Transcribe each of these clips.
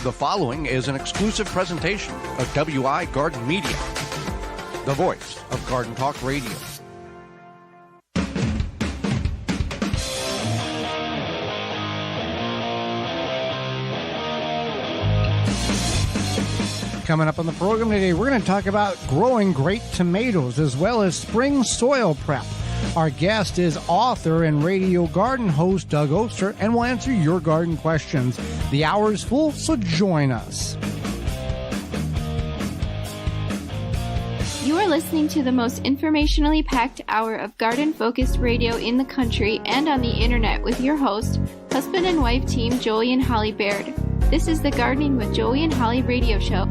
The following is an exclusive presentation of WI Garden Media, the voice of Garden Talk Radio. Coming up on the program today, we're going to talk about growing great tomatoes as well as spring soil prep. Our guest is author and radio garden host Doug Oster, and we'll answer your garden questions. The hour is full, so join us. You are listening to the most informationally packed hour of garden-focused radio in the country and on the internet with your host, husband and wife team Joey and Holly Baird. This is the Gardening with Joey and Holly radio show.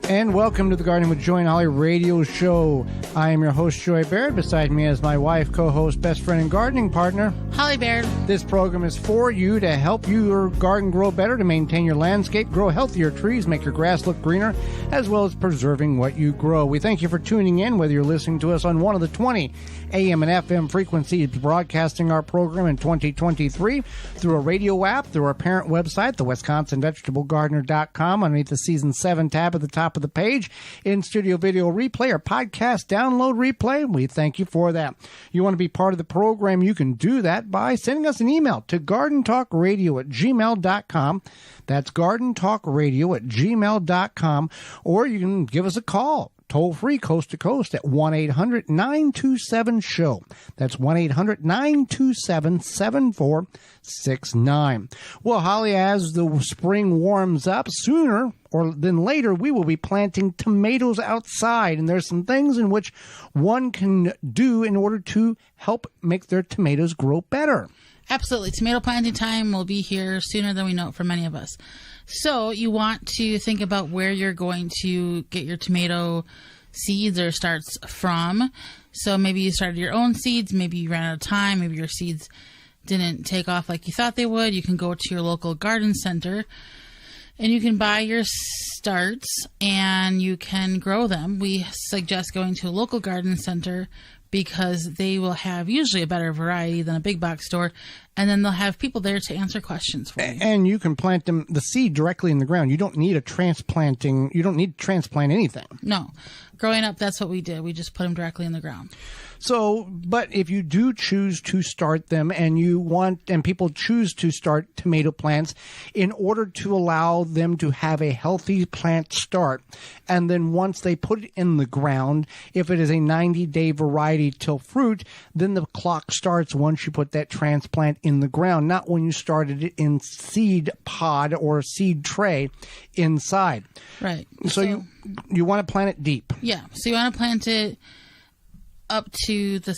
And welcome to the Gardening with Joey and Holly radio show. I am your host, Joey Baird. Beside me is my wife, co-host, best friend, and gardening partner, Holly Baird. This program is for you to help your garden grow better, to maintain your landscape, grow healthier trees, make your grass look greener, as well as preserving what you grow. We thank you for tuning in, whether you're listening to us on one of the 20 AM and FM frequencies broadcasting our program in 2023, through a radio app, through our parent website, the WisconsinVegetableGardener.com, underneath the Season 7 tab at the top of the page, in-studio video replay or podcast download replay. We thank you for that. You want to be part of the program, you can do that by sending us an email to gardentalkradio@gmail.com. That's gardentalkradio@gmail.com, or you can give us a call, toll-free, coast-to-coast, at 1-800-927-SHOW. That's 1-800-927-7469. Well, Holly, as the spring warms up, sooner or than later, we will be planting tomatoes outside. And there's some things in which one can do in order to help make their tomatoes grow better. Absolutely. Tomato planting time will be here sooner than we know it for many of us. So you want to think about where you're going to get your tomato seeds or starts from. So maybe you started your own seeds. Maybe you ran out of time. Maybe your seeds didn't take off like you thought they would. You can go to your local garden center and you can buy your starts and you can grow them. We suggest going to a local garden center because they will have usually a better variety than a big box store, and then they'll have people there to answer questions for you. And you can plant them, the seed, directly in the ground. You don't need you don't need to transplant anything. No. Growing up, that's what we did. We just put them directly in the ground. So, but if you do choose to start them and people choose to start tomato plants in order to allow them to have a healthy plant start, and then once they put it in the ground, if it is a 90-day variety till fruit, then the clock starts once you put that transplant in the ground, not when you started it in seed pod or seed tray inside. Right. So you want to plant it deep. Yeah. So you want to plant it up to the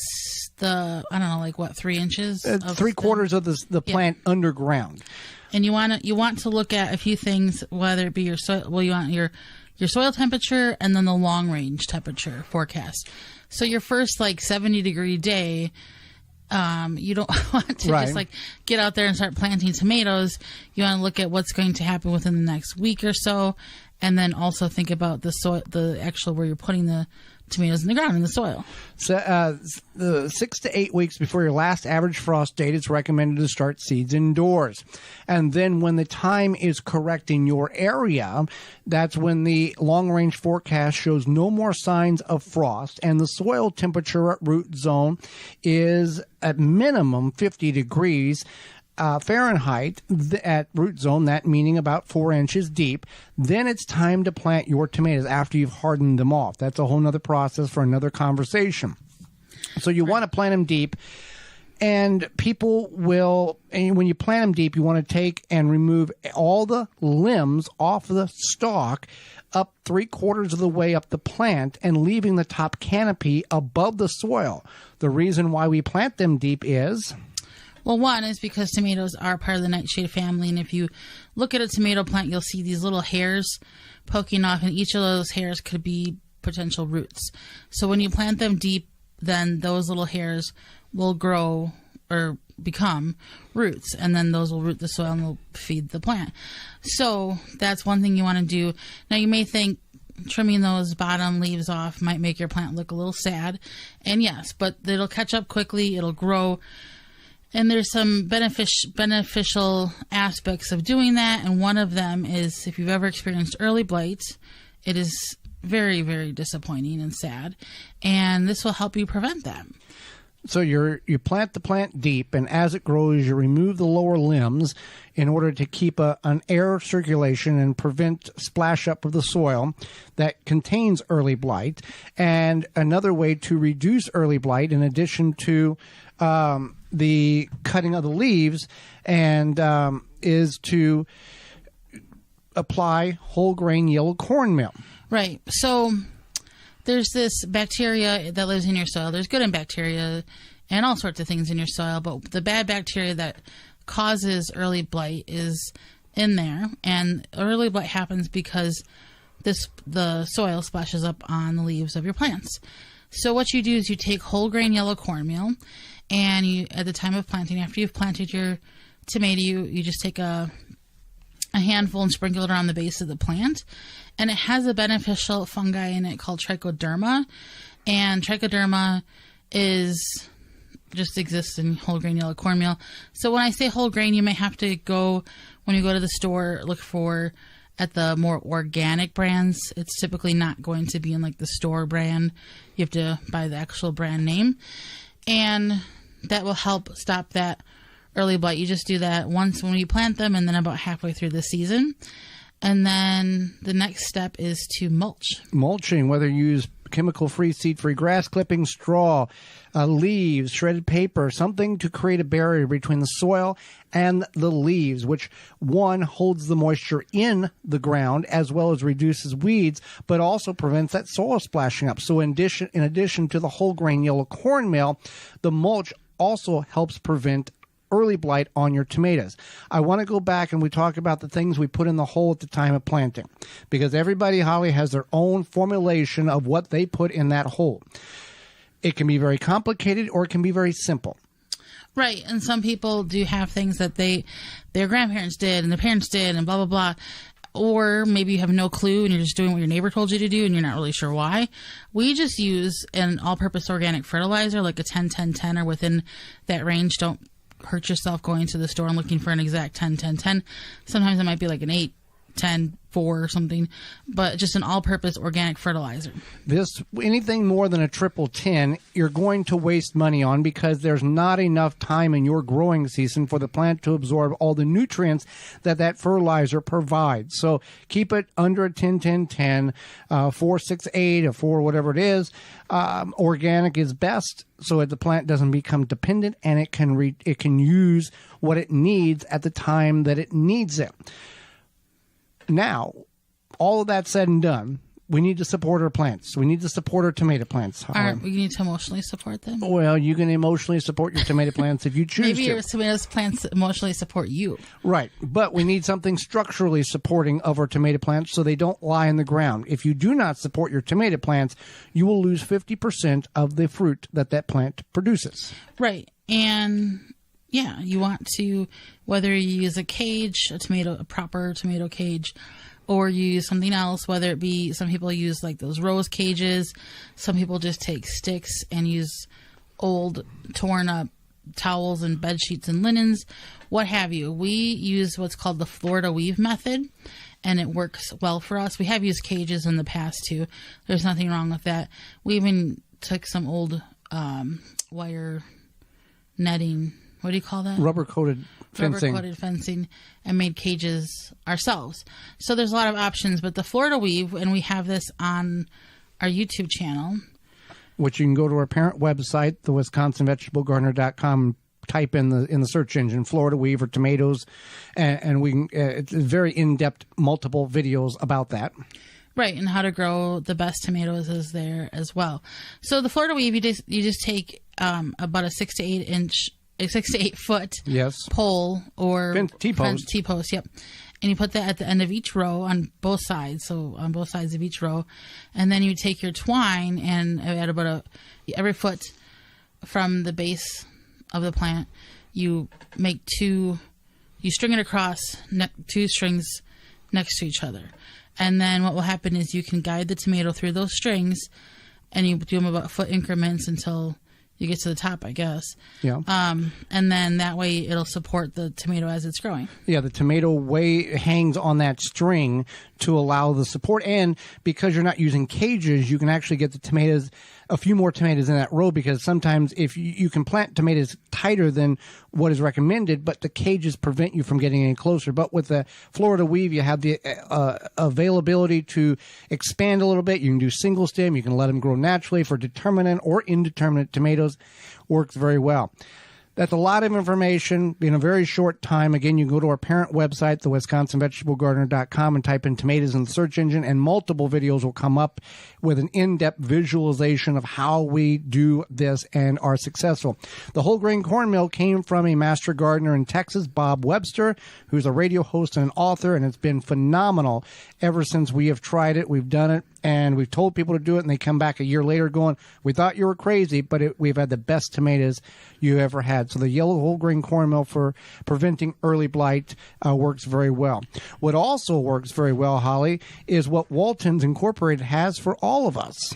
I don't know, like what, 3 inches? 3/4 of the plant underground. And you want to look at a few things, whether it be your soil. Well, you want your soil temperature and then the long range temperature forecast. So your first 70-degree day, you don't want to just get out there and start planting tomatoes. You want to look at what's going to happen within the next week or so, and then also think about the soil, the actual where you're putting the tomatoes in the ground, in the soil. So, 6 to 8 weeks before your last average frost date, it's recommended to start seeds indoors. And then when the time is correct in your area, that's when the long-range forecast shows no more signs of frost, and the soil temperature at root zone is at minimum 50 degrees Fahrenheit at root zone, that meaning about 4 inches deep. Then it's time to plant your tomatoes after you've hardened them off. That's a whole nother process for another conversation. So you want to plant them deep, and when you plant them deep, you want to take and remove all the limbs off the stalk up 3/4 of the way up the plant and leaving the top canopy above the soil. The reason why we plant them deep is... Well, one is because tomatoes are part of the nightshade family, and if you look at a tomato plant, you'll see these little hairs poking off, and each of those hairs could be potential roots. So when you plant them deep, then those little hairs will grow or become roots, and then those will root the soil and will feed the plant. So that's one thing you want to do. Now, you may think trimming those bottom leaves off might make your plant look a little sad, and yes, but it'll catch up quickly, it'll grow. And there's some beneficial aspects of doing that, and one of them is if you've ever experienced early blight, it is very, very disappointing and sad, and this will help you prevent that. So you plant the plant deep, and as it grows, you remove the lower limbs in order to keep an air circulation and prevent splash up of the soil that contains early blight. And another way to reduce early blight, in addition to the cutting of the leaves, and is to apply whole grain yellow cornmeal. Right. So there's this bacteria that lives in your soil. There's good bacteria and all sorts of things in your soil, but the bad bacteria that causes early blight is in there, and early blight happens because the soil splashes up on the leaves of your plants. So what you do is you take whole grain yellow cornmeal, and you, at the time of planting, after you've planted your tomato, you just take a handful and sprinkle it around the base of the plant. And it has a beneficial fungi in it called trichoderma. And trichoderma just exists in whole grain yellow cornmeal. So when I say whole grain, you may have to go, when you go to the store, look for at the more organic brands. It's typically not going to be in like the store brand. You have to buy the actual brand name. And that will help stop that early blight. You just do that once when you plant them, and then about halfway through the season. And then the next step is to mulch. Mulching, whether you use chemical-free, seed-free grass clippings, straw, leaves, shredded paper, something to create a barrier between the soil and the leaves, which, one, holds the moisture in the ground as well as reduces weeds, but also prevents that soil splashing up. So in addition to the whole grain yellow cornmeal, the mulch also helps prevent early blight on your tomatoes. I want to go back and we talk about the things we put in the hole at the time of planting, because everybody, Holly, has their own formulation of what they put in that hole. It can be very complicated or it can be very simple. Right, and some people do have things that their grandparents did and their parents did and blah, blah, blah. Or maybe you have no clue and you're just doing what your neighbor told you to do and you're not really sure why. We just use an all-purpose organic fertilizer, like a 10-10-10 or within that range. Don't hurt yourself going to the store and looking for an exact 10-10-10. Sometimes it might be like an 8-10-4 or something, but just an all-purpose organic fertilizer. Anything more than a 10-10, you're going to waste money on, because there's not enough time in your growing season for the plant to absorb all the nutrients that fertilizer provides. So keep it under a 10-10-10, 4-6-8, or 4, whatever it is. Organic is best, so that the plant doesn't become dependent, and it can use what it needs at the time that it needs it. Now, all of that said and done, we need to support our plants. We need to support our tomato plants. We need to emotionally support them? Well, you can emotionally support your tomato plants if you choose Maybe to. your tomato plants emotionally support you. Right. But we need something structurally supporting of our tomato plants so they don't lie in the ground. If you do not support your tomato plants, you will lose 50% of the fruit that plant produces. Right. And yeah, you want to, whether you use a cage, a proper tomato cage, or you use something else, whether it be, some people use like those rose cages. Some people just take sticks and use old torn up towels and bed sheets and linens, what have you. We use what's called the Florida weave method, and it works well for us. We have used cages in the past too. There's nothing wrong with that. We even took some old wire netting, what do you call that? Rubber-coated fencing, and made cages ourselves. So there's a lot of options, but the Florida weave, and we have this on our YouTube channel, which you can go to our parent website, the WisconsinVegetableGardener.com, type in the search engine Florida weave or tomatoes, and we can, it's very in-depth, multiple videos about that. Right, and how to grow the best tomatoes is there as well. So the Florida weave, you just take about a 6 to 8 foot pole or T-post, yep. And you put that at the end of each row on both sides, so on both sides of each row. And then you take your twine and at about every foot from the base of the plant, you string it across 2 strings next to each other. And then what will happen is you can guide the tomato through those strings, and you do them about foot increments until you get to the top, I guess. Yeah. And then that way it'll support the tomato as it's growing. Yeah, the tomato hangs on that string to allow the support. And because you're not using cages, you can actually get the tomatoes, a few more tomatoes in that row, because sometimes if you can plant tomatoes tighter than what is recommended, but the cages prevent you from getting any closer. But with the Florida weave, you have the availability to expand a little bit. You can do single stem. You can let them grow naturally for determinate or indeterminate tomatoes. Works very well. That's a lot of information in a very short time. Again, you can go to our parent website, the WisconsinVegetableGardener.com, and type in tomatoes in the search engine, and multiple videos will come up with an in-depth visualization of how we do this and are successful. The whole grain cornmeal came from a master gardener in Texas, Bob Webster, who's a radio host and an author, and it's been phenomenal ever since we have tried it. We've done it, and we've told people to do it, and they come back a year later going, we thought you were crazy, but we've had the best tomatoes you ever had. So the yellow whole grain cornmeal for preventing early blight works very well. What also works very well, Holly, is what Walton's Incorporated has for all of us.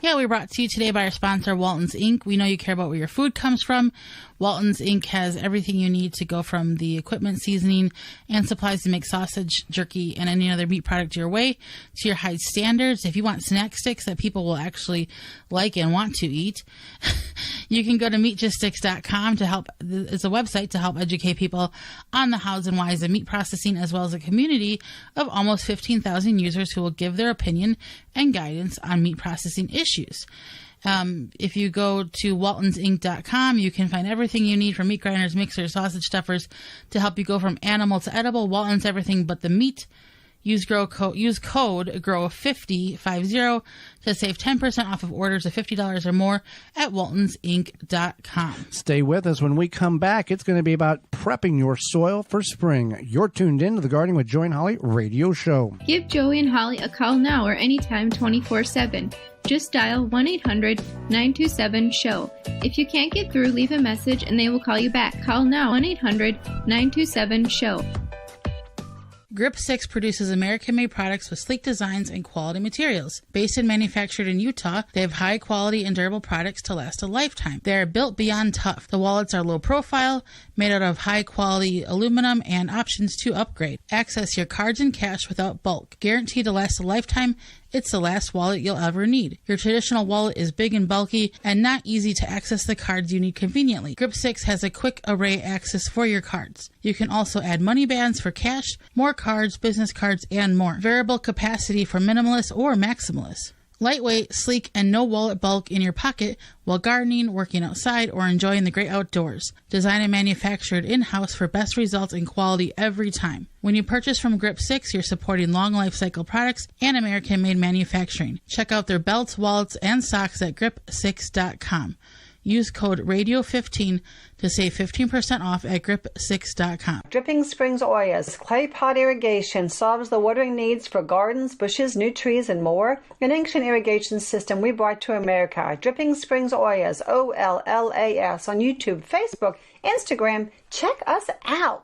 Yeah, we brought to you today by our sponsor, Walton's Inc. We know you care about where your food comes from. Walton's Inc. has everything you need to go from the equipment, seasoning, and supplies to make sausage, jerky, and any other meat product your way to your high standards. If you want snack sticks that people will actually like and want to eat, you can go to meatjuststicks.com to help. It's a website to help educate people on the hows and whys of meat processing, as well as a community of almost 15,000 users who will give their opinion and guidance on meat processing issues. If you go to waltonsinc.com, you can find everything you need from meat grinders, mixers, sausage stuffers to help you go from animal to edible. Walton's everything but the meat. Use code GROW50 to save 10% off of orders of $50 or more at waltonsinc.com. Stay with us. When we come back, it's going to be about prepping your soil for spring. You're tuned in to the Gardening with Joey and Holly radio show. Give Joey and Holly a call now or anytime 24/7. Just dial 1-800-927-SHOW. If you can't get through, leave a message and they will call you back. Call now, 1-800-927-SHOW. Grip 6 produces American-made products with sleek designs and quality materials. Based and manufactured in Utah, they have high-quality and durable products to last a lifetime. They are built beyond tough. The wallets are low-profile, made out of high-quality aluminum, and options to upgrade. Access your cards and cash without bulk. Guaranteed to last a lifetime. It's the last wallet you'll ever need. Your traditional wallet is big and bulky and not easy to access the cards you need conveniently. Grip 6 has a quick array access for your cards. You can also add money bands for cash, more cards, business cards, and more. Variable capacity for minimalists or maximalists. Lightweight, sleek, and no wallet bulk in your pocket while gardening, working outside, or enjoying the great outdoors. Designed and manufactured in-house for best results and quality every time. When you purchase from Grip 6, you're supporting long life cycle products and American-made manufacturing. Check out their belts, wallets, and socks at grip6.com. Use code RADIO15 to save 15% off at grip6.com. Dripping Springs Oyas clay pot irrigation solves the watering needs for gardens, bushes, new trees, and more. An ancient irrigation system we brought to America. Dripping Springs Oyas, OLLAS, on YouTube, Facebook, Instagram. Check us out.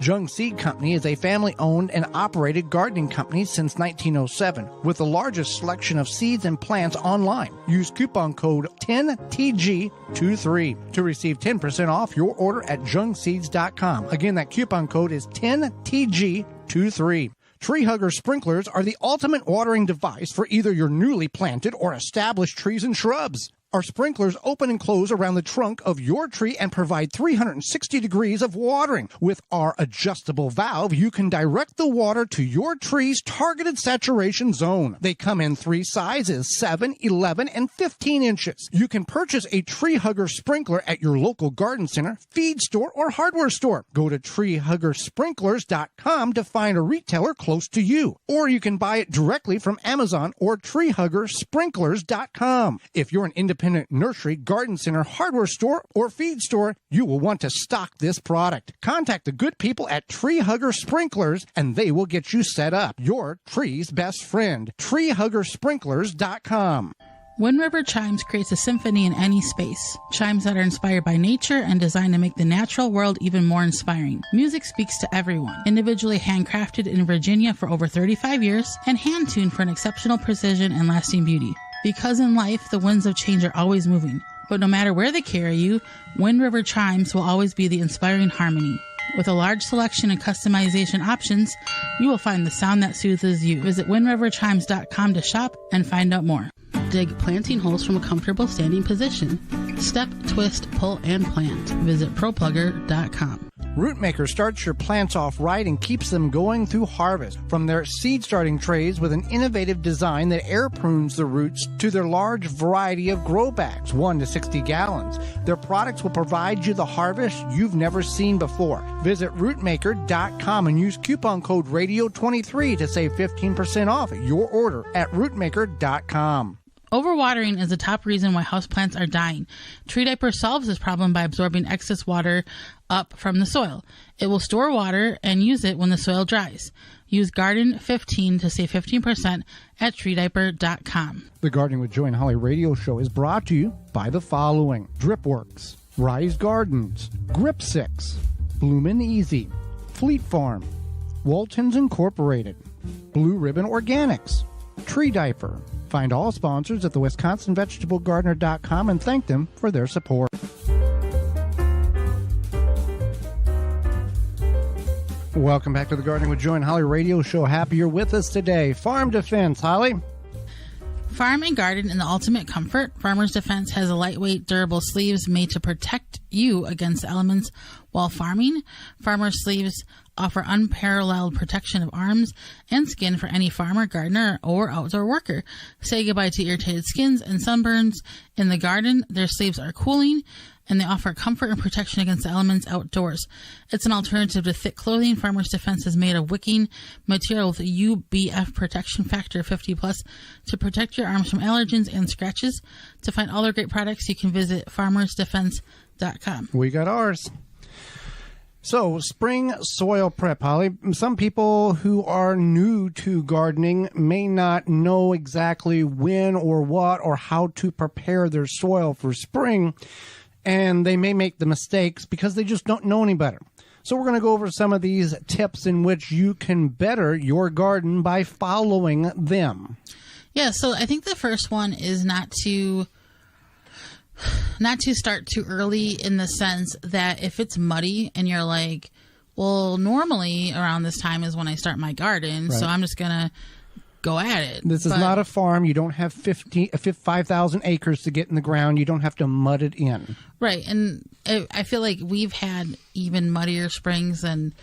Jung Seed Company is a family-owned and operated gardening company since 1907 with the largest selection of seeds and plants online. Use coupon code 10TG23 to receive 10% off your order at jungseeds.com. Again, that coupon code is 10TG23. Tree Hugger sprinklers are the ultimate watering device for either your newly planted or established trees and shrubs. Our sprinklers open and close around the trunk of your tree and provide 360 degrees of watering. With our adjustable valve, you can direct the water to your tree's targeted saturation zone. They come in 3 sizes, 7, 11, and 15 inches. You can purchase a Tree Hugger sprinkler at your local garden center, feed store, or hardware store. Go to treehuggersprinklers.com to find a retailer close to you. Or you can buy it directly from Amazon or treehuggersprinklers.com. If you're an independent nursery, garden center, hardware store, or feed store, you will want to stock this product. Contact the good people at Tree Hugger Sprinklers and they will get you set up. Your tree's best friend. treehuggersprinklers.com. Wind River Chimes creates a symphony in any space. Chimes that are inspired by nature and designed to make the natural world even more inspiring. Music speaks to everyone. Individually handcrafted in Virginia for over 35 years and hand-tuned for an exceptional precision and lasting beauty. Because in life, the winds of change are always moving. But no matter where they carry you, Wind River chimes will always be the inspiring harmony. With a large selection and customization options, you will find the sound that soothes you. Visit windriverchimes.com to shop and find out more. Dig planting holes from a comfortable standing position. Step, twist, pull, and plant. Visit ProPlugger.com. Rootmaker starts your plants off right and keeps them going through harvest. From their seed starting trays with an innovative design that air prunes the roots to their large variety of grow bags, 1 to 60 gallons. Their products will provide you the harvest you've never seen before. Visit rootmaker.com and use coupon code RADIO23 to save 15% off your order at rootmaker.com. Overwatering is the top reason why houseplants are dying. Tree Diaper solves this problem by absorbing excess water up from the soil. It will store water and use it when the soil dries. Use Garden 15 to save 15% at treediaper.com. The Gardening with Joy and Holly radio show is brought to you by the following: Dripworks, Rise Gardens, Grip 6, Bloomin' Easy, Fleet Farm, Waltons Incorporated, Blue Ribbon Organics, Tree Diaper. Find all sponsors at the WisconsinVegetableGardener.com and thank them for their support. Welcome back to the Gardening with Joy and Holly radio show. Happy you're with us today. Farm Defense, Holly. Farm and garden in the ultimate comfort. Farmer's Defense has a lightweight, durable sleeves made to protect you against the elements while farming. Farmer's sleeves offer unparalleled protection of arms and skin for any farmer, gardener, or outdoor worker. Say goodbye to irritated skins and sunburns in the garden. Their sleeves are cooling, and they offer comfort and protection against the elements outdoors. It's an alternative to thick clothing. Farmer's Defense is made of wicking material with a UBF protection factor 50+ to protect your arms from allergens and scratches. To find all their great products, you can visit farmersdefense.com. We got ours. So, spring soil prep, Holly. Some people who are new to gardening may not know exactly when or what or how to prepare their soil for spring, and they may make the mistakes because they just don't know any better. So we're going to go over some of these tips in which you can better your garden by following them. Yeah, so I think the first one is not to start too early, in the sense that if it's muddy and you're like, well, normally around this time is when I start my garden, right, so I'm just going to go at it. This is not a farm. You don't have 5,000 acres to get in the ground. You don't have to mud it in. Right. And I feel like we've had even muddier springs than,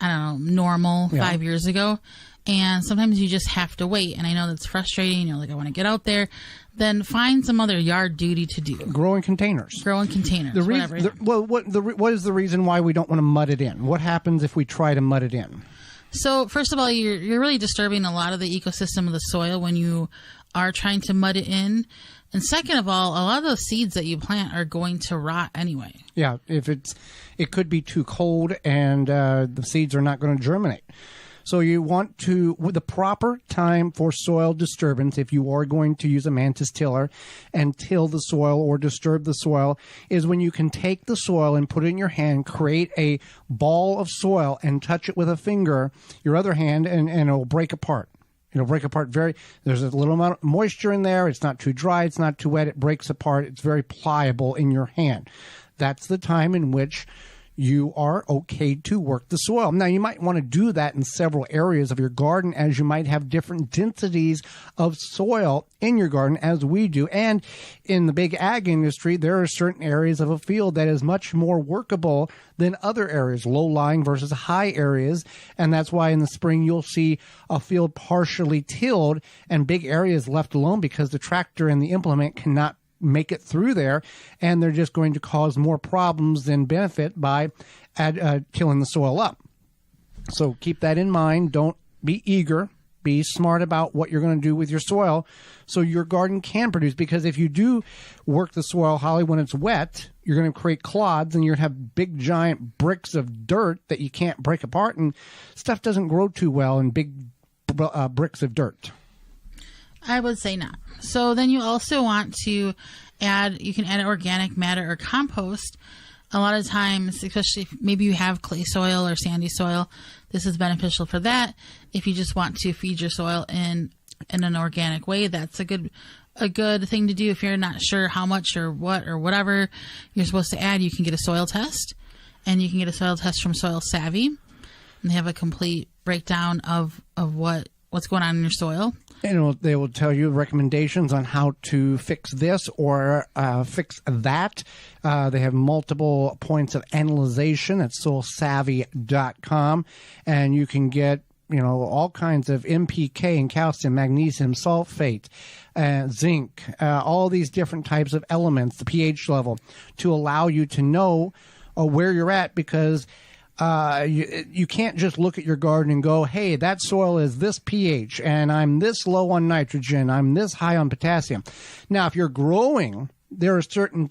I don't know, normal 5 years ago. And sometimes you just have to wait. And I know that's frustrating. You're like, I want to get out there. Then find some other yard duty to do. Grow in containers. What is the reason why we don't want to mud it in? What happens if we try to mud it in? So first of all, you're really disturbing a lot of the ecosystem of the soil when you are trying to mud it in. And second of all, a lot of those seeds that you plant are going to rot anyway. Yeah, it could be too cold and the seeds are not going to germinate. So you want to, with the proper time for soil disturbance, if you are going to use a mantis tiller and till the soil or disturb the soil, is when you can take the soil and put it in your hand, create a ball of soil and touch it with a finger, your other hand, and it'll break apart. It'll break apart there's a little amount of moisture in there. It's not too dry. It's not too wet. It breaks apart. It's very pliable in your hand. That's the time in which you are okay to work the soil. Now, you might want to do that in several areas of your garden, as you might have different densities of soil in your garden, as we do. And in the big ag industry, there are certain areas of a field that is much more workable than other areas, low-lying versus high areas. And that's why in the spring you'll see a field partially tilled and big areas left alone because the tractor and the implement cannot make it through there, and they're just going to cause more problems than benefit by tilling the soil up. So keep that in mind. Don't be eager. Be smart about what you're going to do with your soil so your garden can produce. Because if you do work the soil, Holly, when it's wet, you're going to create clods and you're going to have big, giant bricks of dirt that you can't break apart, and stuff doesn't grow too well in big bricks of dirt. I would say not. So then you also want to you can add organic matter or compost. A lot of times, especially if maybe you have clay soil or sandy soil, this is beneficial for that. If you just want to feed your soil in in an organic way, that's a good thing to do. If you're not sure how much or what or whatever you're supposed to add, you can get a soil test, and you can get a soil test from Soil Savvy, and they have a complete breakdown of what's going on in your soil. And they will tell you recommendations on how to fix this or fix that. They have multiple points of analyzation at soilsavvy.com, and you can get all kinds of NPK and calcium, magnesium, sulfate, zinc, all these different types of elements, the pH level, to allow you to know where you're at, because you can't just look at your garden and go, hey, that soil is this pH, and I'm this low on nitrogen, I'm this high on potassium. Now, if you're growing, there are certain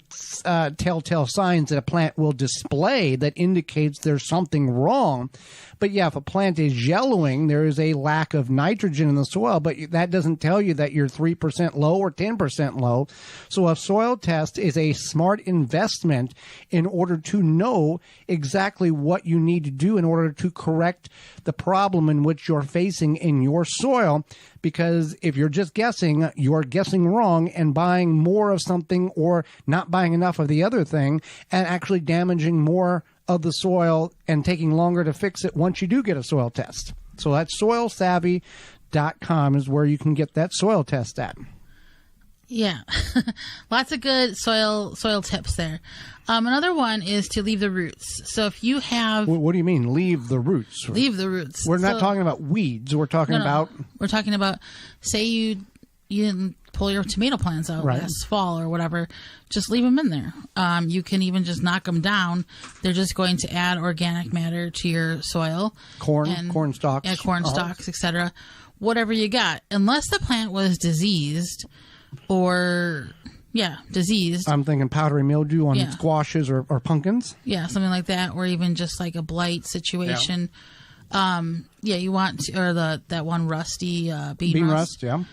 telltale signs that a plant will display that indicates there's something wrong. But yeah, if a plant is yellowing, there is a lack of nitrogen in the soil, but that doesn't tell you that you're 3% low or 10% low. So a soil test is a smart investment in order to know exactly what you need to do in order to correct the problem in which you're facing in your soil. Because if you're just guessing, you're guessing wrong and buying more of something or not buying enough of the other thing and actually damaging more of the soil and taking longer to fix it once you do get a soil test. So that's soilsavvy.com is where you can get that soil test at. Yeah, lots of good soil tips there. Another one is to leave the roots. So if you have... What do you mean, leave the roots? Leave the roots. We're not talking about weeds. We're talking about... We're talking about, say you didn't pull your tomato plants out last fall or whatever, just leave them in there. You can even just knock them down. They're just going to add organic matter to your soil. Corn stalks. Yeah, corn stalks, etc. Whatever you got. Unless the plant was diseased... diseased. I'm thinking powdery mildew on squashes or pumpkins. Yeah, something like that, or even just like a blight situation. Yeah. You want to, or that one rusty bean rust. Yeah.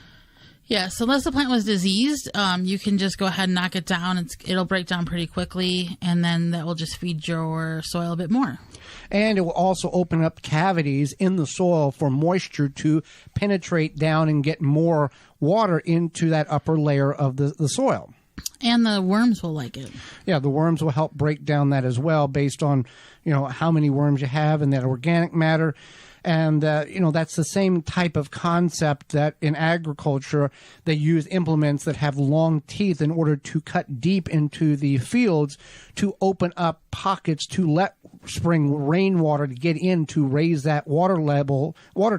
Yeah, so unless the plant was diseased, you can just go ahead and knock it down. It'll break down pretty quickly, and then that will just feed your soil a bit more. And it will also open up cavities in the soil for moisture to penetrate down and get more water into that upper layer of the soil. And the worms will like it. Yeah, the worms will help break down that as well based on, how many worms you have and that organic matter. And, that's the same type of concept that in agriculture, they use implements that have long teeth in order to cut deep into the fields to open up pockets to let spring rainwater to get in to raise that water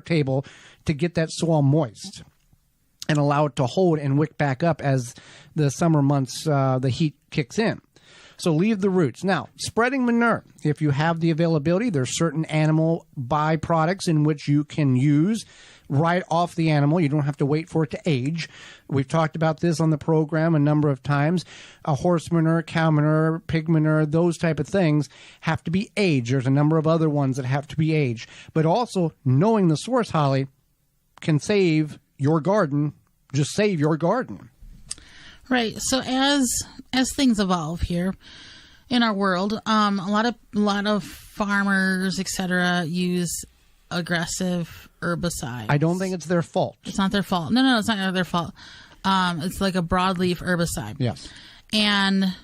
table to get that soil moist and allow it to hold and wick back up as the summer months, the heat kicks in. So leave the roots. Now, spreading manure. If you have the availability, there's certain animal byproducts in which you can use right off the animal. You don't have to wait for it to age. We've talked about this on the program a number of times. Horse manure, cow manure, pig manure, those type of things have to be aged. There's a number of other ones that have to be aged. But also, knowing the source, Holly, can save your garden. Just save your garden. Right. So as things evolve here in our world, a lot of farmers, etc., use aggressive herbicide. I don't think it's their fault. It's not their fault. No, it's not their fault. It's like a broadleaf herbicide. Yes. And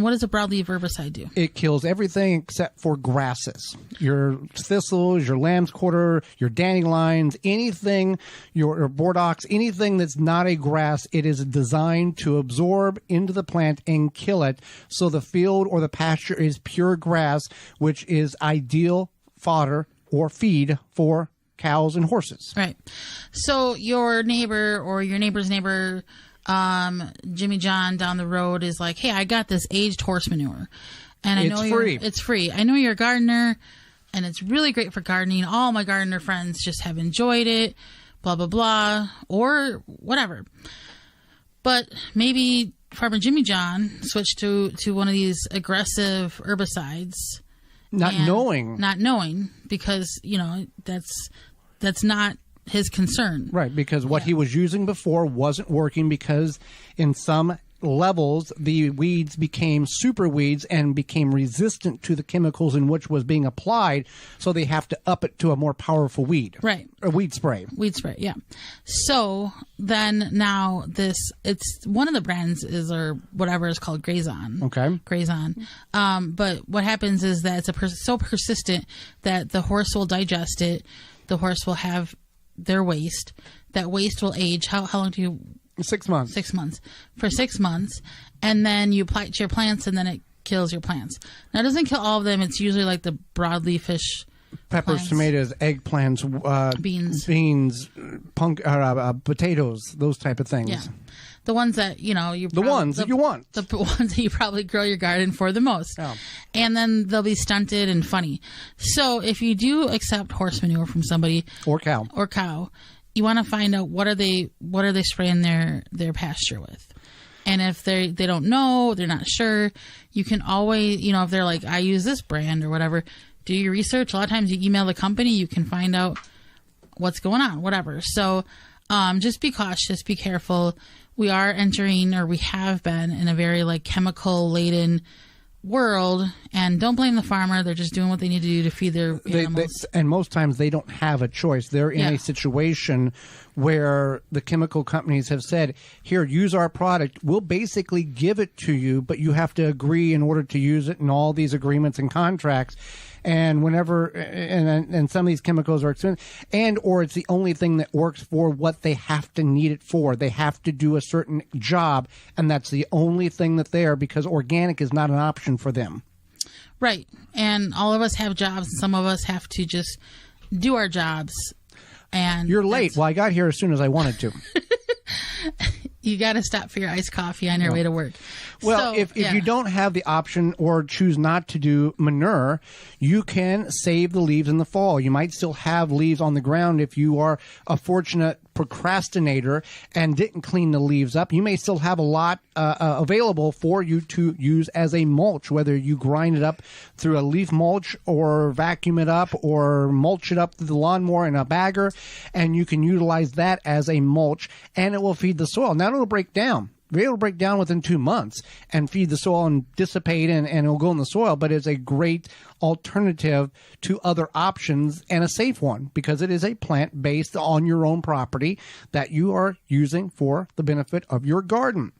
what does a broadleaf herbicide do? It kills everything except for grasses. Your thistles, your lamb's quarter, your dandelions, anything, your bordocks, anything that's not a grass, it is designed to absorb into the plant and kill it. So the field or the pasture is pure grass, which is ideal fodder or feed for cows and horses. Right. So your neighbor or your neighbor's neighbor, Jimmy John down the road is like, hey, I got this aged horse manure. And I know it's free. I know you're a gardener and it's really great for gardening. All my gardener friends just have enjoyed it, blah, blah, blah, or whatever. But maybe Farmer Jimmy John switched to one of these aggressive herbicides. Not knowing because, that's not his concern. Right, because what he was using before wasn't working because in some levels, the weeds became super weeds and became resistant to the chemicals in which was being applied. So they have to up it to a more powerful weed. Right. A weed spray. Weed spray, yeah. So then now it's one of the brands is, or whatever is called Grazon. Okay. Grazon. But what happens is that it's so persistent that the horse will digest it. The horse will have their waste. That waste will age. How long do you... 6 months. 6 months. For 6 months. And then you apply it to your plants, and then it kills your plants. Now, it doesn't kill all of them. It's usually like the broadleafish peppers, plants. tomatoes, eggplants, beans, potatoes, those type of things. Yeah. The ones that, that you want. The ones that you probably grow your garden for the most. Yeah. And then they'll be stunted and funny. So if you do accept horse manure from somebody or cow, you want to find out what are they spraying their pasture with. And if they don't know, they're not sure, you can always, if they're like, I use this brand or whatever, do your research. A lot of times you email the company, you can find out what's going on, whatever. So just be cautious, be careful. We are entering, or we have been, in a very chemical laden world, and don't blame the farmer. They're just doing what they need to do to feed their animals. And most times they don't have a choice. They're in a situation where the chemical companies have said, here, use our product. We'll basically give it to you, but you have to agree in order to use it, and all these agreements and contracts. And whenever, and some of these chemicals are expensive, or it's the only thing that works for what they have to need it for. They have to do a certain job, and that's the only thing that they are, because organic is not an option for them. Right. And all of us have jobs, and some of us have to just do our jobs. And you're late. Well, I got here as soon as I wanted to. You got to stop for your iced coffee on your way to work. Well, if you don't have the option or choose not to do manure, you can save the leaves in the fall. You might still have leaves on the ground if you are a fortunate procrastinator and didn't clean the leaves up. You may still have a lot available for you to use as a mulch, whether you grind it up through a leaf mulch or vacuum it up or mulch it up through the lawnmower in a bagger, and you can utilize that as a mulch, and it will feed the soil. Now it'll break down. It'll break down within 2 months and feed the soil and dissipate, and it'll go in the soil. But it's a great alternative to other options, and a safe one, because it is a plant based on your own property that you are using for the benefit of your garden.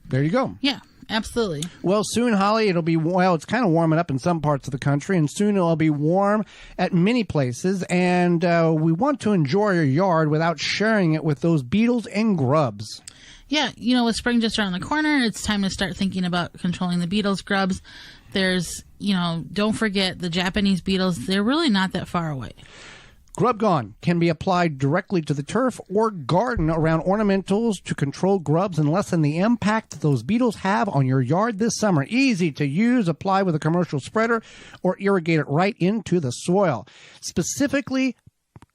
There you go. Yeah, absolutely. Well, soon, Holly, it's kind of warming up in some parts of the country, and soon it'll be warm at many places. And we want to enjoy your yard without sharing it with those beetles and grubs. Yeah, with spring just around the corner, it's time to start thinking about controlling the beetles, grubs. There's, don't forget the Japanese beetles. They're really not that far away. Grub Gone can be applied directly to the turf or garden around ornamentals to control grubs and lessen the impact those beetles have on your yard this summer. Easy to use, apply with a commercial spreader, or irrigate it right into the soil. Specifically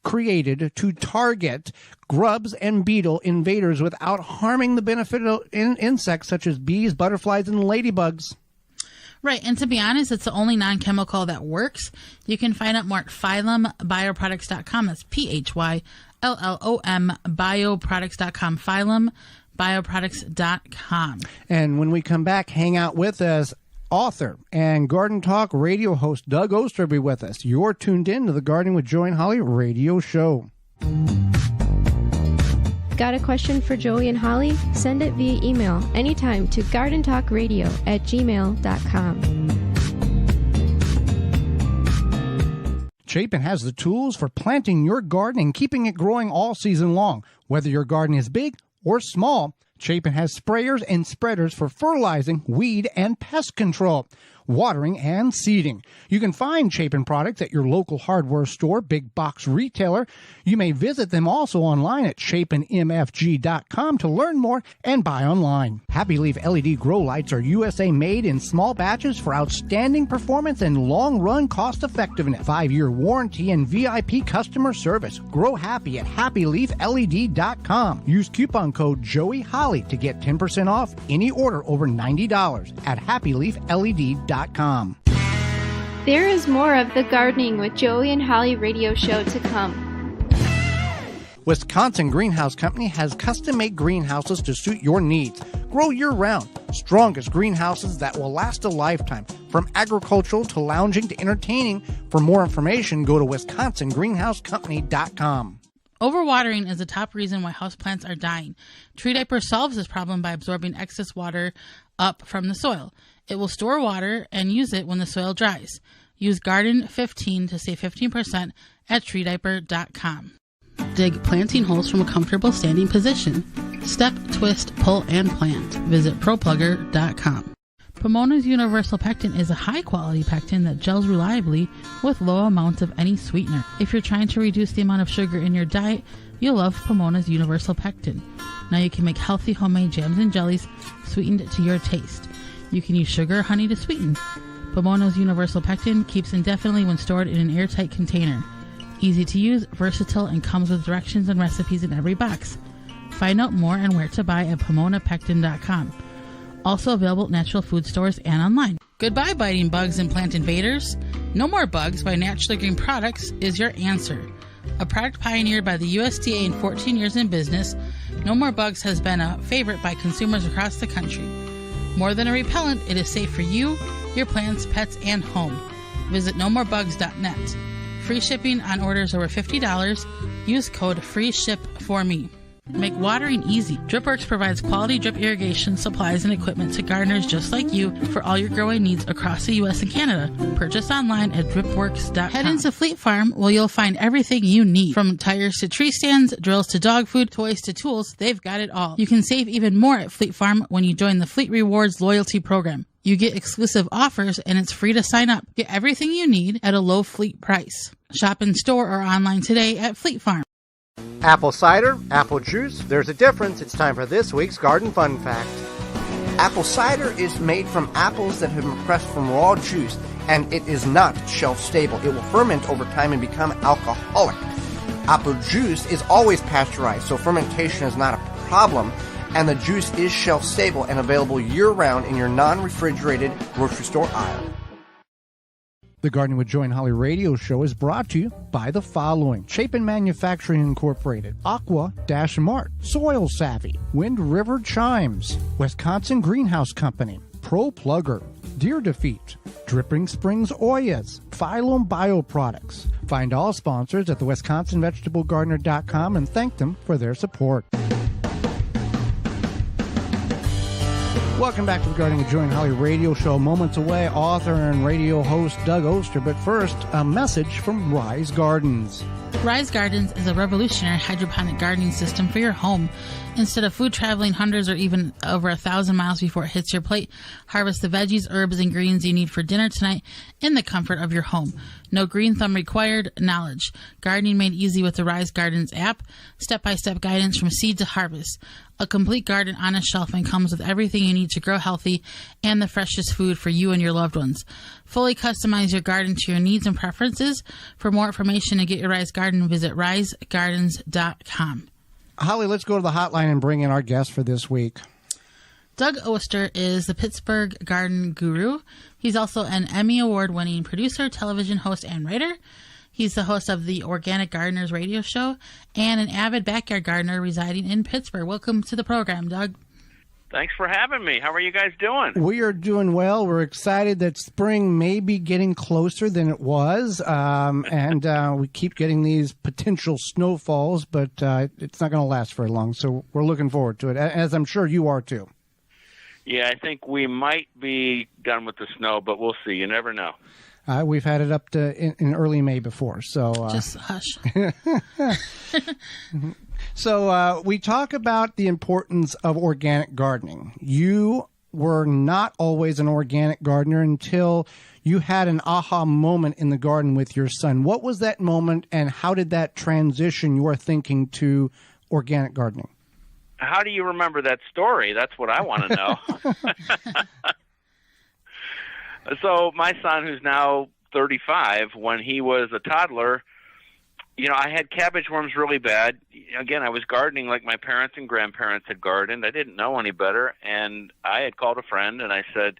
created to target grubs and beetle invaders without harming the beneficial insects such as bees, butterflies, and ladybugs. Right, and to be honest, it's the only non-chemical that works. You can find out more at phyllumbioproducts.com. That's PHYLLOM bioproducts.com. phyllumbioproducts.com. And when we come back, hang out with us. Author and Garden Talk radio host Doug Oster will be with us. You're tuned in to the Gardening with Joey and Holly radio show. Got a question for Joey and Holly? Send it via email anytime to gardentalkradio@gmail.com. Chapin has the tools for planting your garden and keeping it growing all season long. Whether your garden is big or small, Chapin has sprayers and spreaders for fertilizing, weed, and pest control, watering, and seeding. You can find Chapin products at your local hardware store, big box retailer. You may visit them also online at chapinmfg.com to learn more and buy online. Happy Leaf LED grow lights are USA made in small batches for outstanding performance and long-run cost effectiveness. 5-year warranty and VIP customer service. Grow happy at happyleafled.com. Use coupon code JOEYHOLLY to get 10% off any order over $90 at happyleafled.com. There is more of the Gardening with Joey and Holly radio show to come. Wisconsin Greenhouse Company has custom-made greenhouses to suit your needs. Grow year-round. Strongest greenhouses that will last a lifetime. From agricultural to lounging to entertaining. For more information, go to wisconsingreenhousecompany.com. Overwatering is the top reason why houseplants are dying. Tree Diaper solves this problem by absorbing excess water up from the soil. It will store water and use it when the soil dries. Use Garden 15 to save 15% at treediaper.com. Dig planting holes from a comfortable standing position. Step, twist, pull, and plant. Visit ProPlugger.com. Pomona's Universal Pectin is a high-quality pectin that gels reliably with low amounts of any sweetener. If you're trying to reduce the amount of sugar in your diet, you'll love Pomona's Universal Pectin. Now you can make healthy homemade jams and jellies sweetened to your taste. You can use sugar or honey to sweeten. Pomona's Universal Pectin keeps indefinitely when stored in an airtight container. Easy to use, versatile, and comes with directions and recipes in every box. Find out more and where to buy at PomonaPectin.com. Also available at natural food stores and online. Goodbye biting bugs and plant invaders. No More Bugs by Naturally Green Products is your answer. A product pioneered by the USDA in 14 years in business, No More Bugs has been a favorite by consumers across the country. More than a repellent, it is safe for you, your plants, pets, and home. Visit nomorebugs.net. Free shipping on orders over $50. Use code FREESHIP4ME. Make watering easy. DripWorks provides quality drip irrigation supplies and equipment to gardeners just like you for all your growing needs across the U.S. and Canada. Purchase online at dripworks.com. Head into Fleet Farm where you'll find everything you need. From tires to tree stands, drills to dog food, toys to tools, they've got it all. You can save even more at Fleet Farm when you join the Fleet Rewards loyalty program. You get exclusive offers and it's free to sign up. Get everything you need at a low fleet price. Shop in store or online today at Fleet Farm. Apple cider, apple juice, there's a difference. It's time for this week's Garden Fun Fact. Apple cider is made from apples that have been pressed from raw juice, and it is not shelf stable. It will ferment over time and become alcoholic. Apple juice is always pasteurized, so fermentation is not a problem, and the juice is shelf stable and available year-round in your non-refrigerated grocery store aisle. The Gardening with Joy and Holly radio show is brought to you by the following: Chapin Manufacturing Incorporated, Aqua-Mart, Soil Savvy, Wind River Chimes, Wisconsin Greenhouse Company, Pro Plugger, Deer Defeat, Dripping Springs Oyas, Phylum Bioproducts. Find all sponsors at the WisconsinVegetableGardener.com and thank them for their support. Welcome back to the Gardening with Joy and Holly radio show. Moments away, author and radio host Doug Oster. But first, a message from Rise Gardens. Rise Gardens is a revolutionary hydroponic gardening system for your home. Instead of food traveling hundreds or even over 1,000 miles before it hits your plate, harvest the veggies, herbs, and greens you need for dinner tonight in the comfort of your home. No green thumb required. Knowledge. Gardening made easy with the Rise Gardens app. Step-by-step guidance from seed to harvest. A complete garden on a shelf and comes with everything you need to grow healthy and the freshest food for you and your loved ones. Fully customize your garden to your needs and preferences. For more information and get your Rise Garden, visit risegardens.com. Holly, let's go to the hotline and bring in our guest for this week. Doug Oster is the Pittsburgh garden guru. He's also an Emmy Award-winning producer, television host, and writer. He's the host of the Organic Gardeners radio show and an avid backyard gardener residing in Pittsburgh. Welcome to the program, Doug. Thanks for having me. How are you guys doing? We are doing well. We're excited that spring may be getting closer than it was, and we keep getting these potential snowfalls, but it's not going to last very long, so we're looking forward to it, as I'm sure you are too. Yeah, I think we might be done with the snow, but we'll see. You never know. We've had it up to in early May before, so just hush. So we talk about the importance of organic gardening. You were not always an organic gardener until you had an aha moment in the garden with your son. What was that moment, and how did that transition your thinking to organic gardening? How do you remember that story? That's what I want to know. So my son, who's now 35, when he was a toddler, I had cabbage worms really bad. Again, I was gardening like my parents and grandparents had gardened. I didn't know any better, and I had called a friend, and I said,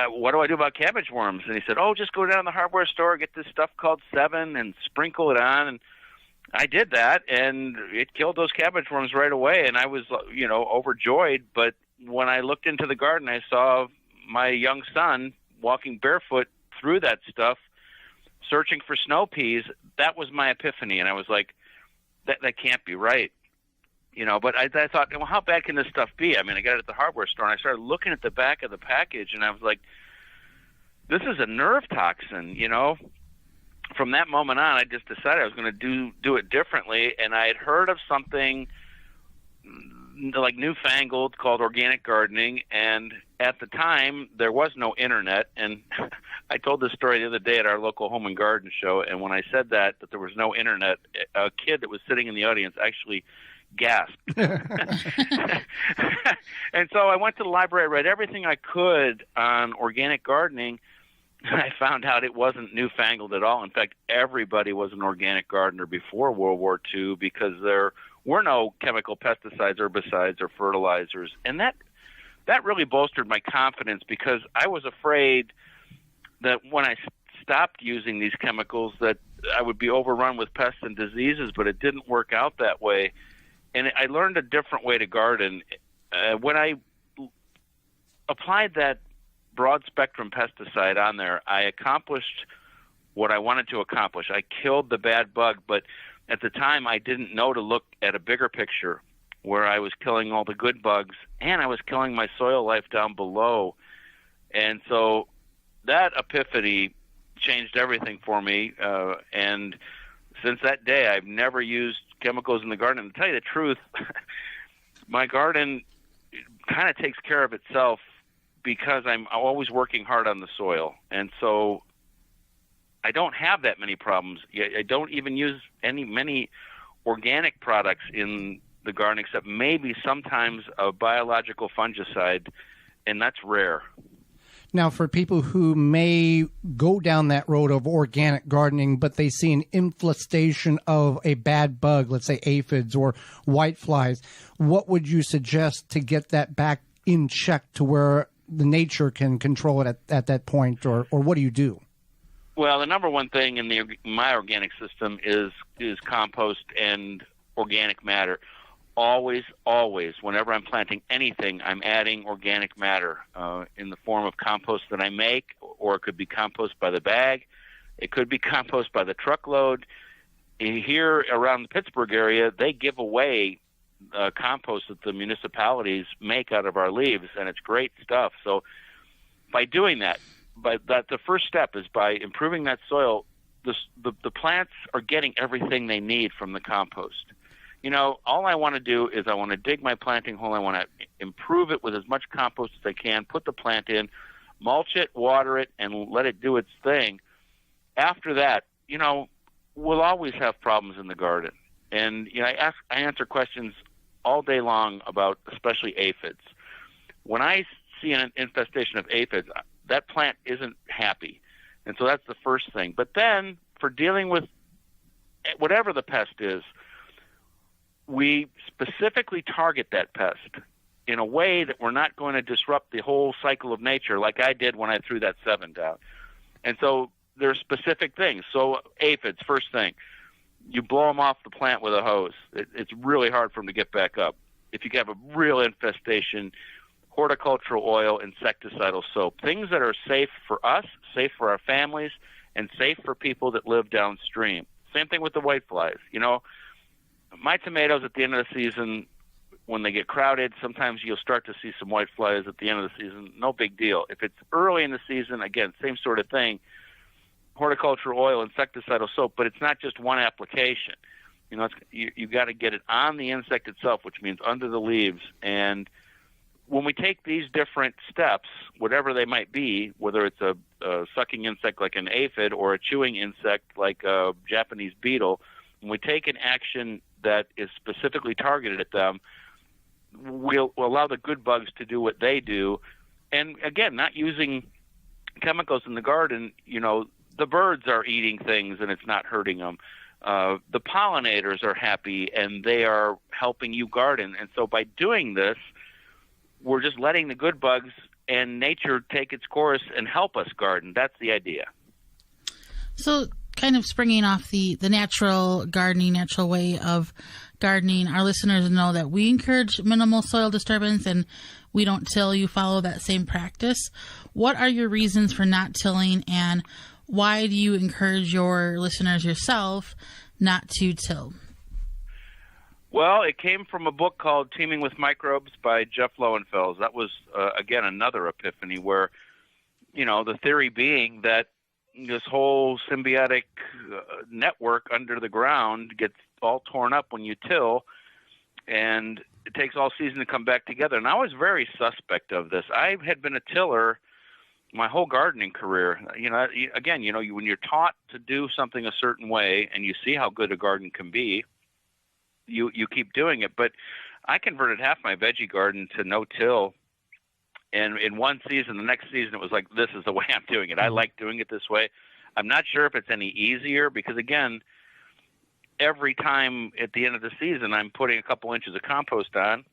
what do I do about cabbage worms? And he said, just go down to the hardware store, get this stuff called 7, and sprinkle it on. And I did that, and it killed those cabbage worms right away, and I was, overjoyed. But when I looked into the garden, I saw my young son walking barefoot through that stuff, searching for snow peas. That was my epiphany, and I was like, that can't be right. But I thought, well, how bad can this stuff be? I mean, I got it at the hardware store, and I started looking at the back of the package, and I was like, this is a nerve toxin, From that moment on, I just decided I was going to do it differently, and I had heard of something like newfangled called organic gardening, and at the time, there was no internet, and I told this story the other day at our local home and garden show, and when I said that there was no internet, a kid that was sitting in the audience actually gasped. And so I went to the library, read everything I could on organic gardening, and I found out it wasn't newfangled at all. In fact, everybody was an organic gardener before World War II because there were no chemical pesticides, herbicides, or fertilizers. And that really bolstered my confidence because I was afraid that when I stopped using these chemicals that I would be overrun with pests and diseases, but it didn't work out that way. And I learned a different way to garden. When I applied that broad spectrum pesticide on there, I accomplished what I wanted to accomplish. I killed the bad bug, but at the time I didn't know to look at a bigger picture where I was killing all the good bugs and I was killing my soil life down below. And so that epiphany changed everything for me. And since that day, I've never used chemicals in the garden. And to tell you the truth, my garden kind of takes care of itself because I'm always working hard on the soil. And so I don't have that many problems. I don't even use many organic products in the garden except maybe sometimes a biological fungicide, and that's rare. Now, for people who may go down that road of organic gardening, but they see an infestation of a bad bug, let's say aphids or whiteflies, what would you suggest to get that back in check to where the nature can control it at that point, or what do you do? Well, the number one thing in my organic system is compost and organic matter. Always, whenever I'm planting anything, I'm adding organic matter in the form of compost that I make, or it could be compost by the bag. It could be compost by the truckload. Here around the Pittsburgh area, they give away compost that the municipalities make out of our leaves, and it's great stuff. So by doing that, the first step is by improving that soil, the plants are getting everything they need from the compost. All I want to do is I want to dig my planting hole. I want to improve it with as much compost as I can, put the plant in, mulch it, water it, and let it do its thing. After that, we'll always have problems in the garden. And, I answer questions all day long about especially aphids. When I see an infestation of aphids, that plant isn't happy. And so that's the first thing. But then for dealing with whatever the pest is, we specifically target that pest in a way that we're not going to disrupt the whole cycle of nature like I did when I threw that 7 down. And so there's specific things. So aphids, first thing, you blow them off the plant with a hose. It's really hard for them to get back up. If you have a real infestation, horticultural oil, insecticidal soap, things that are safe for us, safe for our families, and safe for people that live downstream. Same thing with the whiteflies. My tomatoes at the end of the season, when they get crowded, sometimes you'll start to see some whiteflies at the end of the season. No big deal. If it's early in the season, again, same sort of thing. Horticultural oil, insecticidal soap, but it's not just one application. You've got to get it on the insect itself, which means under the leaves. And when we take these different steps, whatever they might be, whether it's a sucking insect like an aphid or a chewing insect like a Japanese beetle, when we take an action that is specifically targeted at them, we'll allow the good bugs to do what they do. And again, not using chemicals in the garden, the birds are eating things and it's not hurting them. The pollinators are happy and they are helping you garden. And so by doing this, we're just letting the good bugs and nature take its course and help us garden. That's the idea. So kind of springing off the natural gardening, natural way of gardening, our listeners know that we encourage minimal soil disturbance and we don't till. You follow that same practice. What are your reasons for not tilling, and why do you encourage your listeners yourself not to till? Well, it came from a book called Teaming with Microbes by Jeff Lowenfels. That was, again, another epiphany where, the theory being that this whole symbiotic network under the ground gets all torn up when you till, and it takes all season to come back together. And I was very suspect of this. I had been a tiller my whole gardening career. When you're taught to do something a certain way and you see how good a garden can be, you keep doing it. But I converted half my veggie garden to no-till, and in one season, the next season, it was like, this is the way I'm doing it. I like doing it this way. I'm not sure if it's any easier because, again, every time at the end of the season, I'm putting a couple inches of compost on.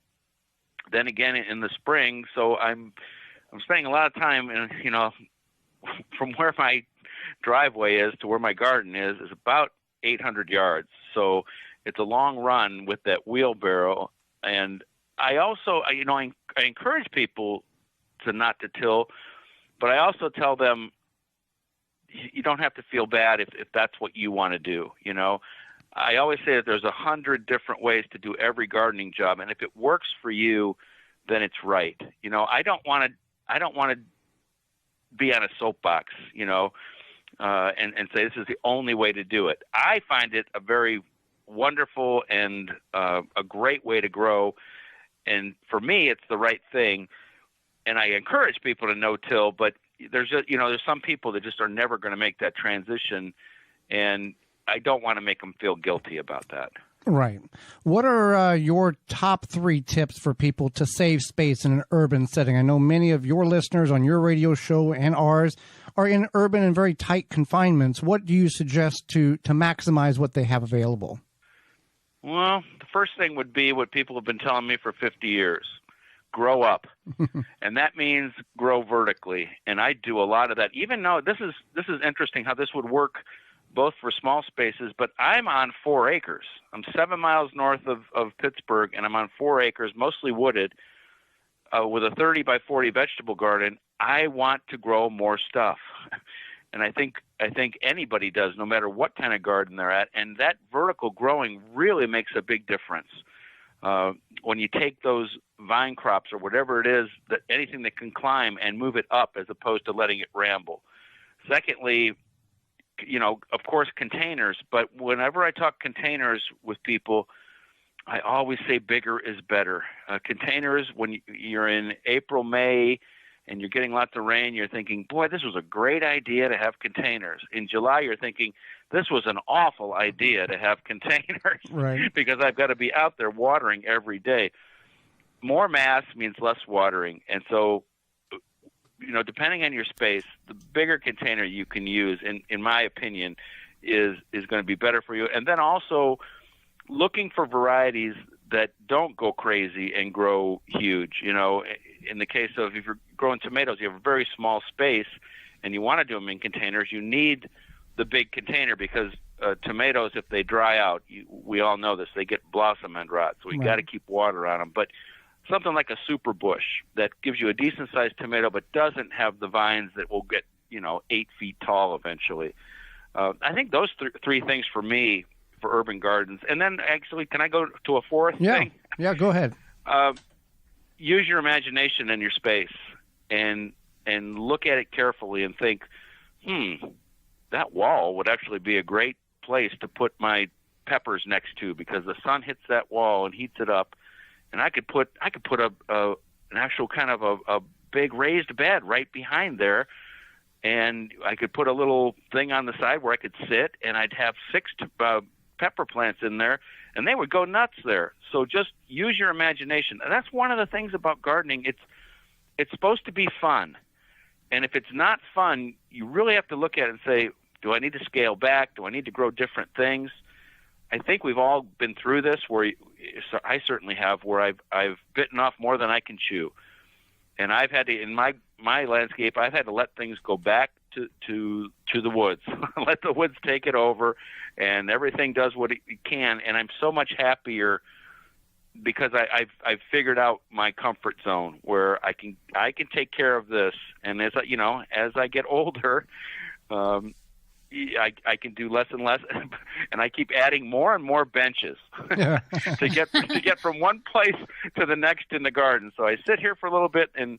Then again in the spring, so I'm spending a lot of time, from where my driveway is to where my garden is about 800 yards. So it's a long run with that wheelbarrow. And I also, I encourage people to not to till, but I also tell them you don't have to feel bad if that's what you want to do. I always say that there's 100 different ways to do every gardening job, and if it works for you, then it's right. I don't want to be on a soapbox, and say this is the only way to do it. I find it a very wonderful and a great way to grow, and for me, it's the right thing. And I encourage people to no-till, but there's some people that just are never going to make that transition, and I don't want to make them feel guilty about that. Right. What are your top 3 tips for people to save space in an urban setting? I know many of your listeners on your radio show and ours are in urban and very tight confinements. What do you suggest to maximize what they have available? Well, the first thing would be what people have been telling me for 50 years. Grow up. And that means grow vertically. And I do a lot of that, even though this is interesting how this would work both for small spaces, but I'm on 4 acres. I'm 7 miles north of Pittsburgh, and I'm on 4 acres, mostly wooded, with a 30 by 40 vegetable garden. I want to grow more stuff. And I think anybody does, no matter what kind of garden they're at. And that vertical growing really makes a big difference. When you take those vine crops or whatever it is, anything that can climb, and move it up as opposed to letting it ramble. Secondly, of course, containers. But whenever I talk containers with people, I always say bigger is better. Containers, when you're in April, May, and you're getting lots of rain, you're thinking, boy, this was a great idea to have containers. In July, you're thinking, this was an awful idea to have containers, right? Because I've got to be out there watering every day. More mass means less watering. And so, depending on your space, the bigger container you can use, in my opinion, is going to be better for you. And then also looking for varieties that don't go crazy and grow huge. In the case of, if you're growing tomatoes, you have a very small space and you want to do them in containers, you need the big container because tomatoes, if they dry out, we all know this, they get blossom end rot. So we got to keep water on them. But something like a super bush that gives you a decent sized tomato but doesn't have the vines that will get 8 feet tall eventually. I think those 3 things for me for urban gardens. And then actually, can I go to a 4th thing? Yeah, go ahead. Use your imagination in your space and look at it carefully and think, that wall would actually be a great place to put my peppers next to, because the sun hits that wall and heats it up. And I could put an actual kind of a big raised bed right behind there, and I could put a little thing on the side where I could sit, and I'd have 6 pepper plants in there, and they would go nuts there. So just use your imagination. And that's one of the things about gardening. It's supposed to be fun, and if it's not fun, you really have to look at it and say, do I need to scale back? Do I need to grow different things? I think we've all been through this, where I certainly have, where I've bitten off more than I can chew. And I've had to, in my landscape, I've had to let things go back to the woods. Let the woods take it over, and everything does what it can. And I'm so much happier because I've figured out my comfort zone where I can take care of this. And as I get older, I can do less and less, and I keep adding more and more benches to get from one place to the next in the garden. So I sit here for a little bit, and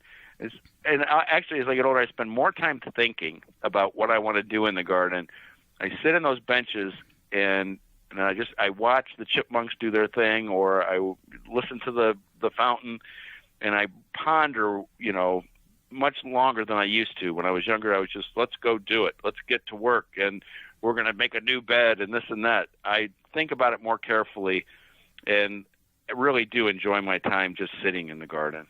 actually, as I get older, I spend more time thinking about what I want to do in the garden. I sit in those benches, and I watch the chipmunks do their thing, or I listen to the fountain, and I ponder, much longer than I used to. When I was younger, I was just, let's go do it. Let's get to work, and we're going to make a new bed and this and that. I think about it more carefully, and I really do enjoy my time just sitting in the garden.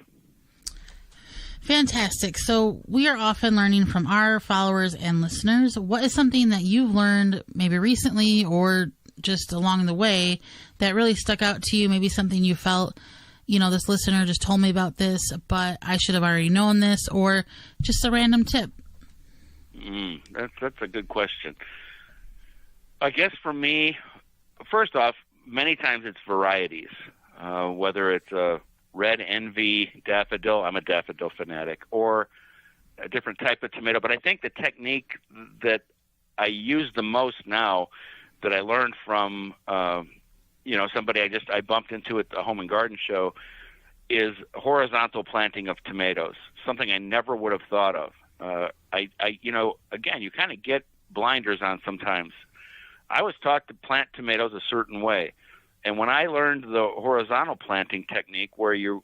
Fantastic. So we are often learning from our followers and listeners. What is something that you've learned maybe recently or just along the way that really stuck out to you? Maybe something you felt, this listener just told me about this, but I should have already known this, or just a random tip. That's a good question. I guess for me, first off, many times it's varieties, whether it's a red envy daffodil, I'm a daffodil fanatic, or a different type of tomato. But I think the technique that I use the most now, that I learned from somebody I bumped into at the Home and Garden Show, is horizontal planting of tomatoes, something I never would have thought of. Again, you kind of get blinders on sometimes. I was taught to plant tomatoes a certain way. And when I learned the horizontal planting technique, where you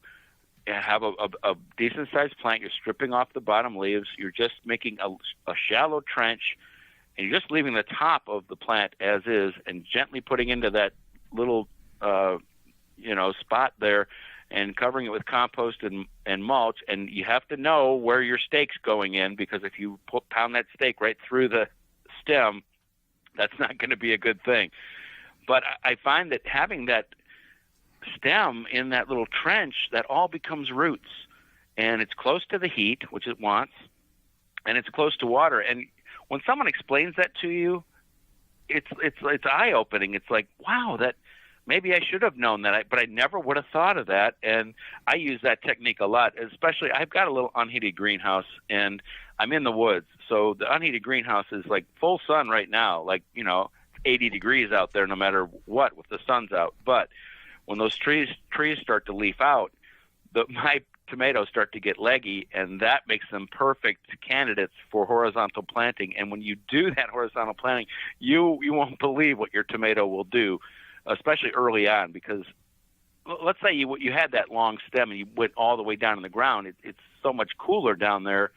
have a decent-sized plant, you're stripping off the bottom leaves, you're just making a shallow trench, and you're just leaving the top of the plant as is and gently putting into that little spot there and covering it with compost and mulch. And you have to know where your stake's going in, because if you pound that stake right through the stem, that's not going to be a good thing. But I find that having that stem in that little trench, that all becomes roots, and it's close to the heat, which it wants, and it's close to water. And when someone explains that to you, it's eye-opening. It's like, wow, that maybe I should have known that, but I never would have thought of that. And I use that technique a lot, especially I've got a little unheated greenhouse, and I'm in the woods. So the unheated greenhouse is like full sun right now, 80 degrees out there no matter what, with the sun's out. But when those trees start to leaf out, my tomatoes start to get leggy, and that makes them perfect candidates for horizontal planting. And when you do that horizontal planting, you won't believe what your tomato will do, especially early on, because let's say you had that long stem and you went all the way down in the ground. It's so much cooler down there,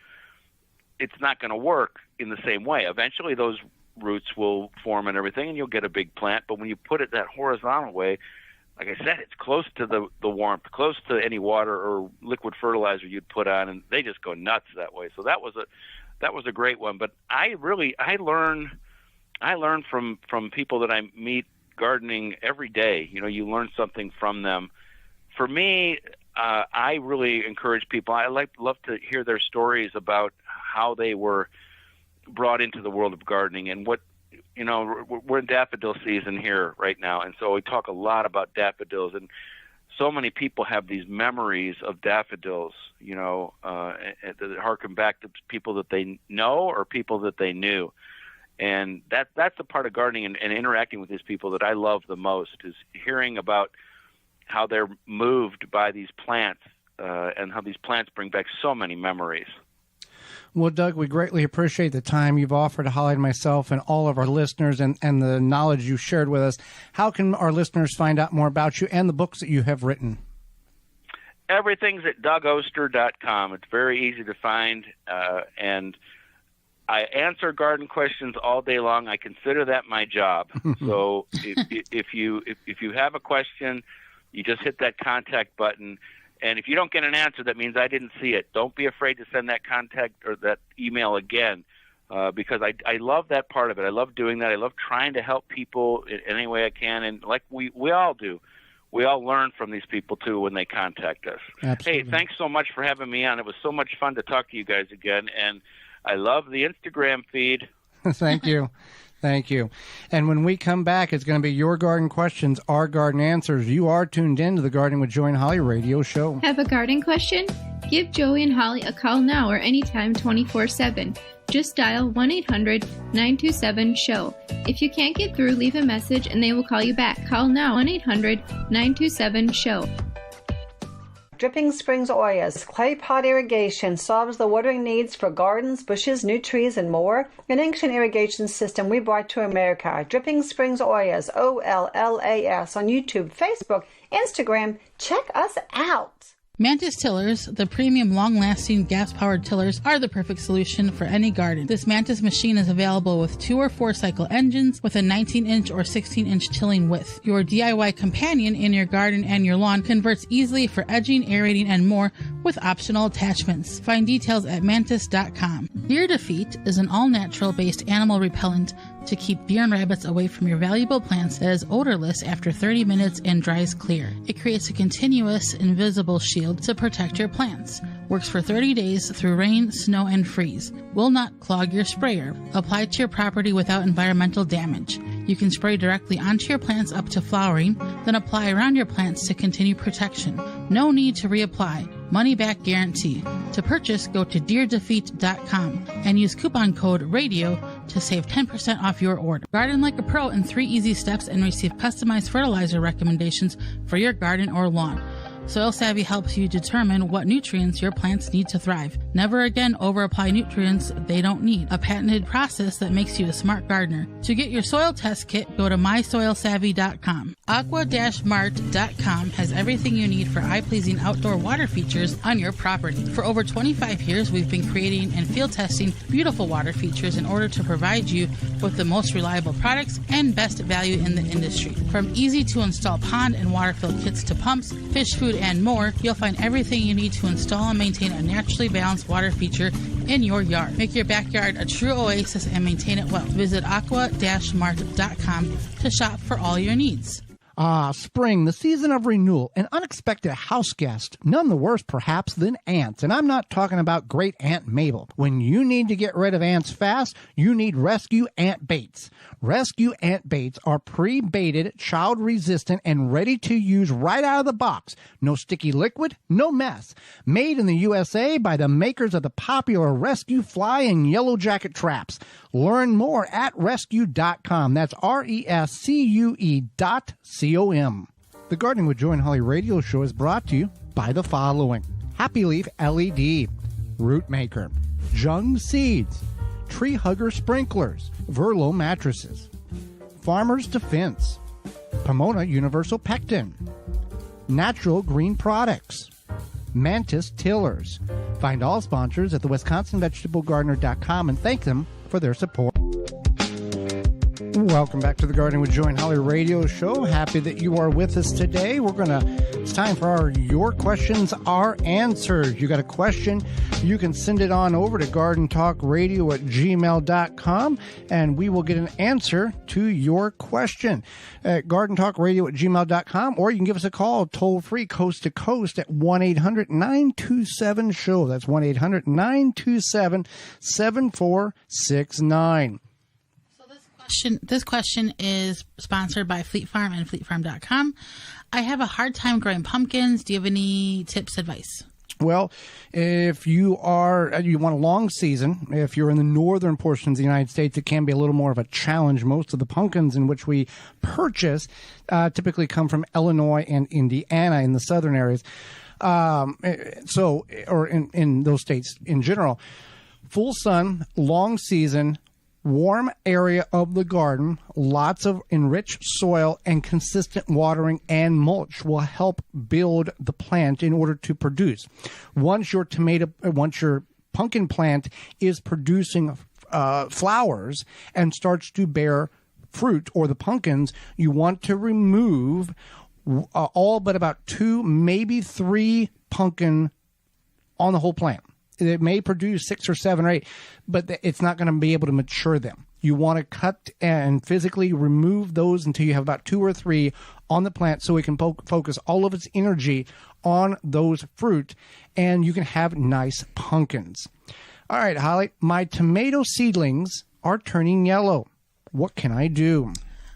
it's not going to work in the same way. Eventually those roots will form and everything, and you'll get a big plant. But when you put it that horizontal way, like I said, it's close to the warmth, close to any water or liquid fertilizer you'd put on, and they just go nuts that way. So that was a great one. But I learn from people that I meet gardening every day. You learn something from them. For me, I really encourage people. I love to hear their stories about how they were brought into the world of gardening, and what, we're in daffodil season here right now, and so we talk a lot about daffodils, and so many people have these memories of daffodils, that harken back to people that they know or people that they knew. And that's the part of gardening and interacting with these people that I love the most, is hearing about how they're moved by these plants, and how these plants bring back so many memories. Well, Doug, we greatly appreciate the time you've offered to Holly and myself and all of our listeners, and the knowledge you shared with us. How can our listeners find out more about you and the books that you have written? Everything's at DougOster.com. It's very easy to find, and I answer garden questions all day long. I consider that my job. So if you have a question, you just hit that contact button. And if you don't get an answer, that means I didn't see it. Don't be afraid to send that contact or that email again, because I love that part of it. I love doing that. I love trying to help people in any way I can. And like we all do, we all learn from these people, too, when they contact us. Absolutely. Hey, thanks so much for having me on. It was so much fun to talk to you guys again. And I love the Instagram feed. Thank you. Thank you. And when we come back, it's going to be your garden questions, our garden answers. You are tuned in to the Gardening with Joey and Holly radio show. Have a garden question? Give Joey and Holly a call now or anytime 24/7. Just dial 1-800-927-SHOW. If you can't get through, leave a message and they will call you back. Call now 1-800-927-SHOW. Dripping Springs Oyas clay pot irrigation solves the watering needs for gardens, bushes, new trees, and more. An ancient irrigation system we brought to America. Dripping Springs Oyas, OLLAS, on YouTube, Facebook, Instagram. Check us out. Mantis tillers, the premium long-lasting gas-powered tillers, are the perfect solution for any garden. This Mantis machine is available with 2 or 4 cycle engines with a 19-inch or 16-inch tilling width. Your DIY companion in your garden and your lawn converts easily for edging, aerating, and more with optional attachments. Find details at mantis.com. Deer Defeat is an all-natural based animal repellent to keep deer and rabbits away from your valuable plants that is odorless after 30 minutes and dries clear. It creates a continuous, invisible shield to protect your plants. Works for 30 days through rain, snow, and freeze. Will not clog your sprayer. Apply to your property without environmental damage. You can spray directly onto your plants up to flowering, then apply around your plants to continue protection. No need to reapply. Money back guarantee. To purchase, go to deerdefeat.com and use coupon code RADIO to save 10% off your order. Garden like a pro in 3 easy steps and receive customized fertilizer recommendations for your garden or lawn. Soil Savvy helps you determine what nutrients your plants need to thrive. Never again over-apply nutrients they don't need. A patented process that makes you a smart gardener. To get your soil test kit, go to mysoilsavvy.com. Aqua-mart.com has everything you need for eye-pleasing outdoor water features on your property. For over 25 years, we've been creating and field testing beautiful water features in order to provide you with the most reliable products and best value in the industry. From easy-to-install pond and water fill kits to pumps, fish food, and more, you'll find everything you need to install and maintain a naturally balanced water feature in your yard. Make your backyard a true oasis and maintain it well. Visit aqua-mart.com to shop for all your needs. Spring, the season of renewal, an unexpected house guest, none the worse perhaps than ants. And I'm not talking about great Aunt Mabel. When you need to get rid of ants fast, you need Rescue Ant Baits. Rescue Ant Baits are pre-baited, child-resistant, and ready to use right out of the box. No sticky liquid, no mess. Made in the USA by the makers of the popular Rescue Fly and Yellow Jacket traps. Learn more at rescue.com. That's rescue.com. The Gardening with Joy and Holly radio show is brought to you by the following: Happy Leaf LED, Root Maker, Jung Seeds, Tree Hugger Sprinklers, Verlo Mattresses, Farmer's Defense, Pomona Universal Pectin, Natural Green Products, Mantis Tillers. Find all sponsors at the WisconsinVegetableGardener.com and thank them for their support. Welcome back to the Gardening with Joy and Holly radio show. Happy that you are with us today. It's time for our Your Questions Are Answered. You got a question, you can send it on over to gardentalkradio@gmail.com and we will get an answer to your question at gardentalkradio@gmail.com, or you can give us a call toll free coast to coast at 1-800-927-SHOW. That's 1-800-927-7469. This question is sponsored by Fleet Farm and fleetfarm.com. I have a hard time growing pumpkins. Do you have any tips, advice? Well, if you want a long season, if you're in the northern portions of the United States, it can be a little more of a challenge. Most of the pumpkins in which we purchase typically come from Illinois and Indiana in the southern areas. Or in those states in general. Full sun, long season, warm area of the garden, lots of enriched soil, and consistent watering and mulch will help build the plant in order to produce. Once your pumpkin plant is producing flowers and starts to bear fruit, or the pumpkins, you want to remove all but about 2, maybe 3 pumpkin on the whole plant. It may produce 6 or 7 or 8, but it's not going to be able to mature them. You want to cut and physically remove those until you have about 2 or 3 on the plant so it can focus all of its energy on those fruit, and you can have nice pumpkins. All right, Holly, my tomato seedlings are turning yellow. What can I do?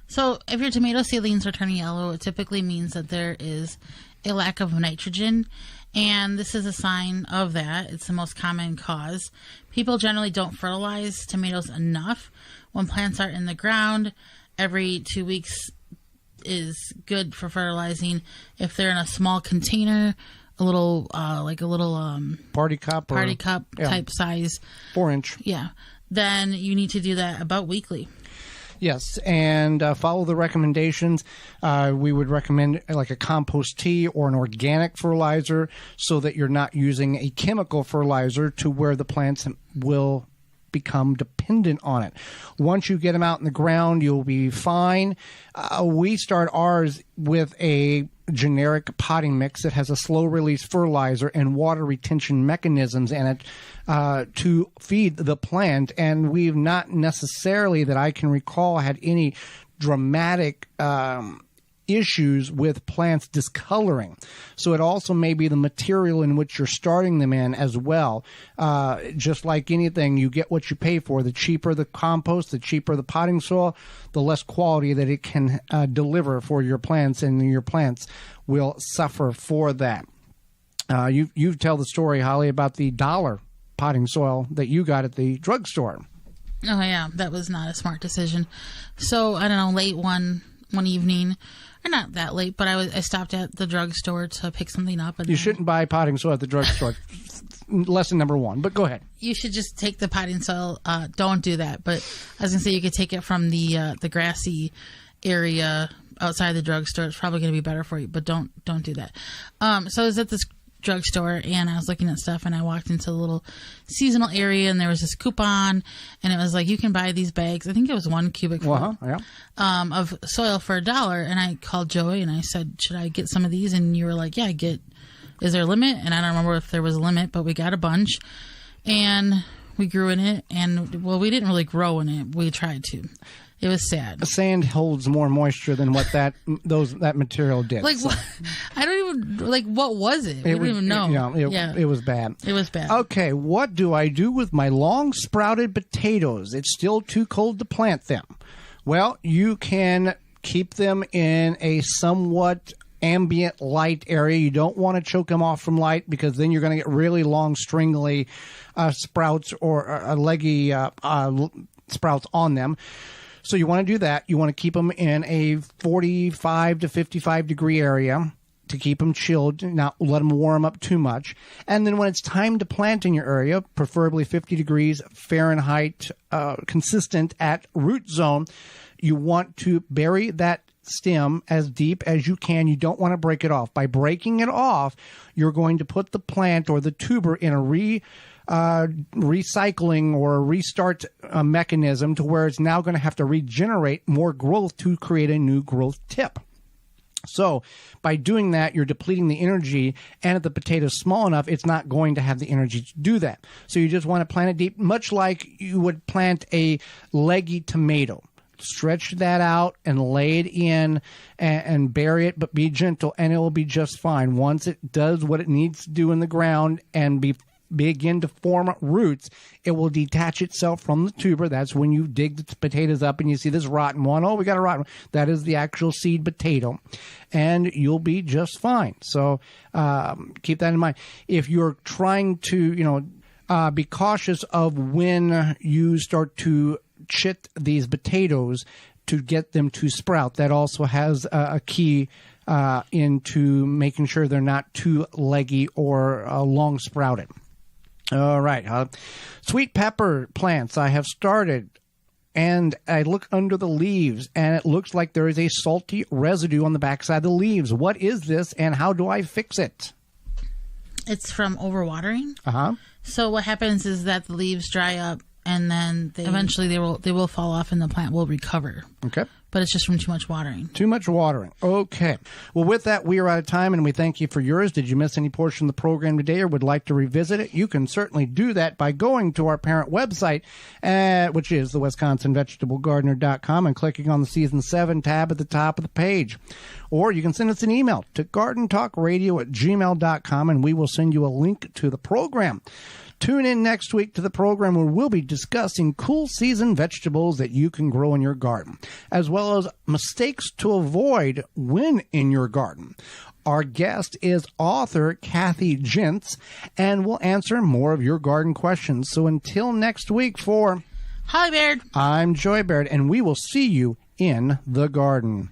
So if your tomato seedlings are turning yellow, it typically means that there is a lack of nitrogen, and this is a sign of that. It's the most common cause. People generally don't fertilize tomatoes enough. When plants are in the ground, every 2 weeks is good for fertilizing. If they're in a small container, a little Party cup type size, 4-inch. yeah, then you need to do that about weekly. Yes, and follow the recommendations. We would recommend like a compost tea or an organic fertilizer so that you're not using a chemical fertilizer to where the plants will become dependent on it. Once you get them out in the ground, you'll be fine. We start ours with a generic potting mix that has a slow release fertilizer and water retention mechanisms in it to feed the plant. And we've not necessarily, that I can recall, had any dramatic issues with plants discoloring. So it also may be the material in which you're starting them in as well. Just like anything, you get what you pay for. The cheaper the compost, the cheaper the potting soil, the less quality that it can deliver for your plants, and your plants will suffer for that. You tell the story, Holly, about the $1 potting soil that you got at the drugstore. Oh yeah, that was not a smart decision. So I don't know, late one evening, or not that late, but I stopped at the drugstore to pick something up. And you shouldn't buy potting soil at the drugstore. Lesson number 1, but go ahead. You should just take the potting soil. Don't do that. But I was gonna say you could take it from the grassy area outside the drugstore. It's probably gonna be better for you, but don't do that. So I was at this drugstore and I was looking at stuff, and I walked into the little seasonal area, and there was this coupon, and it was like, you can buy these bags. I think it was 1 cubic foot of soil for $1. And I called Joey and I said, should I get some of these? And you were like, yeah, is there a limit? And I don't remember if there was a limit, but we got a bunch and we grew in it. And well, we didn't really grow in it. We tried to. It was sad. Sand holds more moisture than what that material did. Like, what? I don't even, like, what was it? We don't even know. It was bad. It was bad. Okay, what do I do with my long sprouted potatoes? It's still too cold to plant them. Well, you can keep them in a somewhat ambient light area. You don't want to choke them off from light, because then you're going to get really long, stringly sprouts or leggy sprouts on them. So you want to do that. You want to keep them in a 45 to 55 degree area to keep them chilled, not let them warm up too much. And then when it's time to plant in your area, preferably 50 degrees Fahrenheit, consistent at root zone, you want to bury that stem as deep as you can. You don't want to break it off. By breaking it off, you're going to put the plant or the tuber in a recycling or a restart mechanism to where it's now going to have to regenerate more growth to create a new growth tip. So by doing that, you're depleting the energy, and if the potato is small enough, it's not going to have the energy to do that. So you just want to plant it deep, much like you would plant a leggy tomato. Stretch that out and lay it in and bury it, but be gentle, and it will be just fine. Once it does what it needs to do in the ground and begin to form roots, it will detach itself from the tuber. That's when you dig the potatoes up and you see this rotten one. Oh, we got a rotten one. That is the actual seed potato, and you'll be just fine. So keep that in mind. If you're trying to, be cautious of when you start to chit these potatoes to get them to sprout. That also has a key into making sure they're not too leggy or long sprouted. All right. Sweet pepper plants I have started, and I look under the leaves, and it looks like there is a salty residue on the backside of the leaves. What is this, and how do I fix it? It's from overwatering. Uh-huh. So what happens is that the leaves dry up, and then eventually they will fall off, and the plant will recover. Okay. but it's just from too much watering. Too much watering. Okay. Well, with that, we are out of time, and we thank you for yours. Did you miss any portion of the program today or would like to revisit it? You can certainly do that by going to our parent website, which is the WisconsinVegetableGardener.com, and clicking on the Season 7 tab at the top of the page. Or you can send us an email to gardentalkradio@gmail.com, and we will send you a link to the program. Tune in next week to the program where we'll be discussing cool season vegetables that you can grow in your garden, as well as mistakes to avoid when in your garden. Our guest is author Kathy Jentz, and we'll answer more of your garden questions. So until next week, for Holly Baird, I'm Joy Baird, and we will see you in the garden.